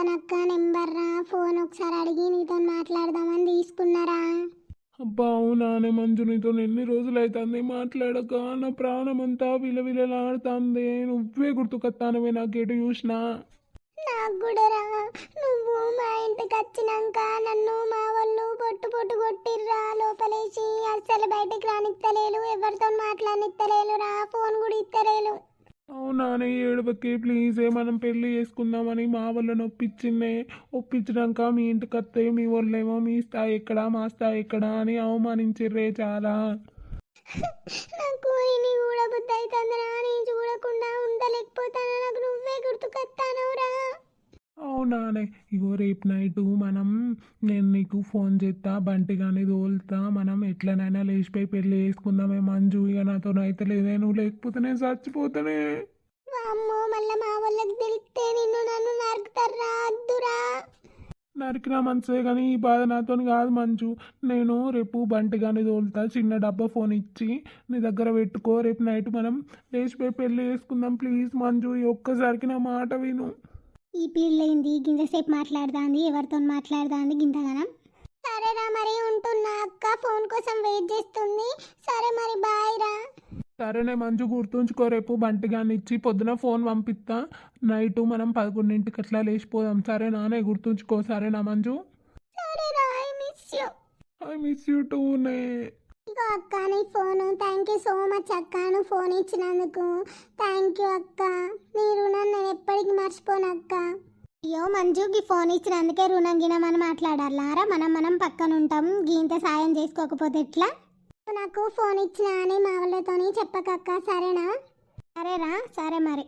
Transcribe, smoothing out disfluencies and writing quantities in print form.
నక్క నెంబర్ రా, ఫోన్ ఒకసారి అడిగి నీతో మాట్లాడదామని తీసుకున్నారా. అబ్బా అవునానే మంజు, నీతో ఎన్ని రోజులైతుంది మాట్లాడక. నా ప్రాణం అంతా విలవిలలాడుతుంది. నువ్వే గుర్తుకొత్తానవే నాకేటు చూసినా. నాకు కూడా రా, నువ్వు మా ఇంటికి వచ్చినాక నన్ను మా వాళ్ళు పొట్టు పొట్టు కొట్టిర్రా లోపలేసి. అస్సలు బయటికి రానిత్తలేలు, ఎవరితో మాట్లాడనిత్తలేలు రా, ఫోన్ కూడా ఇత్తలేలు. అవునానే ఏడవకే ప్లీజే, మనం పెళ్లి చేసుకుందామని మా వాళ్ళని ఒప్పించినాక మీ ఇంటికి వస్తే మీ వాళ్ళేమో మీ స్థాయి ఎక్కడ మా స్థాయి ఎక్కడ అని అవమానించిర్రే చాలా. నాకు ఇని కూడా బుద్ధి అవుతుందిరా, నేను చూడకుండా ఉండలేకపోతాను. నాకు నువ్వే గుర్తుకొస్తానవురా. అవునానే, ఇగో రేపు నైట్ నేను నీకు ఫోన్ చేస్తా, బంటి కానీ తోలుతా, మనం ఎట్లనైనా లేచిపోయి పెళ్లి చేసుకుందామే మంజు. ఇక నాతో అయితే లేదే, నువ్వు లేకపోతే నేను చచ్చిపోతానే. అమ్మో మళ్ళీ మా వాళ్ళకి తెలిస్తే నిన్ను నన్ను నరుకుతారా, అద్దురా. నరికినా మంచిదే కానీ ఈ బాధ నాతో కాదు మంజు. నేను రేపు బంటి కానీ తోలుతా, చిన్న డబ్బా ఫోన్ ఇచ్చి నీ దగ్గర పెట్టుకో. రేపు నైట్ మనం లేచిపోయి పెళ్లి చేసుకుందాం ప్లీజ్ మంజు. ఈ ఒక్కసారికి నా మాట విను. ఈ పిల్లైంది గింతసేపు మాట్లాడుతుంది, ఎవరితో మాట్లాడుతుంది గింతగానం. సరేరా మరి ఉంటున్నా, అక్క ఫోన్ కోసం వెయిట్ చేస్తుంది. సరే మరి బాయ్ రా. సరేనే మంజు, గుర్తుంచుకో రేపు బంటి కానీ ఇచ్చి పొద్దున ఫోన్ పంపిస్తా. నైట్ మనం 11ంటికి అట్లా లేచిపోదాం సరేనా? గుర్తుంచుకో సరేనా మంజు? సరేరా, I miss you. I miss you టూనే. ఇగో అక్క నీ phone. Thank you so much అక్క, నువ్వు ఫోన్ ఇచ్చినందుకు. థ్యాంక్ యూ అక్క, నీ రుణం నేను ఎప్పటికీ మర్చిపోను అక్క. అయ్యో మంజుకి ఫోన్ ఇచ్చినందుకే రుణం గినమని మాట్లాడాలారా? మనం పక్కన ఉంటాం, గీంత సాయం చేసుకోకపోతే ఎట్లా? నాకు ఫోన్ ఇచ్చినా అని మా వాళ్ళతోని చెప్పకక్క సరేనా? సరేరా, సరే మరి.